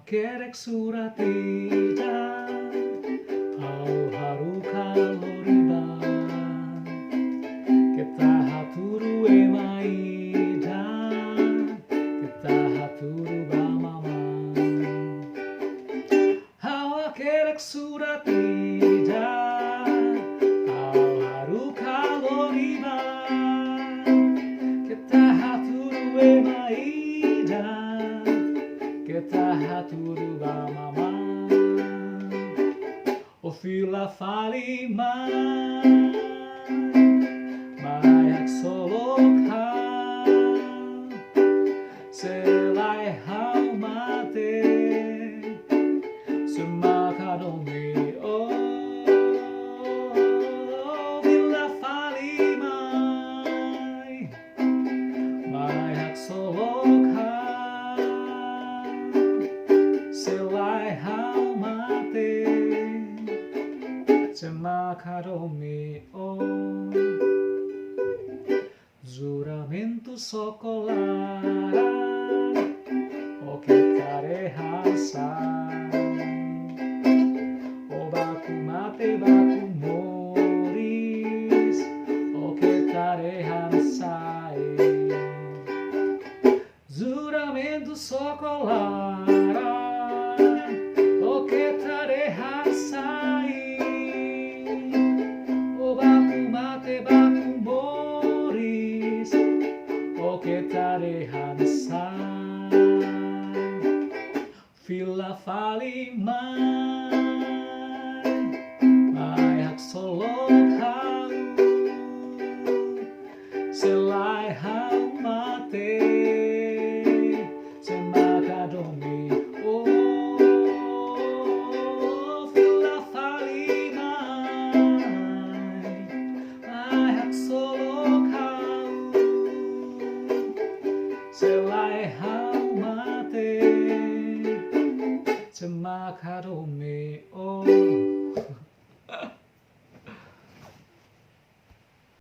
kerek suratida au haru kaloriba kita haturu emaida kita haturu bamama hawa kerek suratida au haru kaloriba kita haturu emaida kita haturu bamama o fila falima mayak soloka selai hau mate semakadomi o fila falima mayak soloka selai hau mate semakadomi o juramento socolara o que carehasa o baku mate baku moris o que carehansai juramento socolara o que carehansai o baku mate baku moris o que carehansai fila falimai mayak solokau selai hau mate semakadomi o fila falimai mayak solokau selai hau mate semakadomi o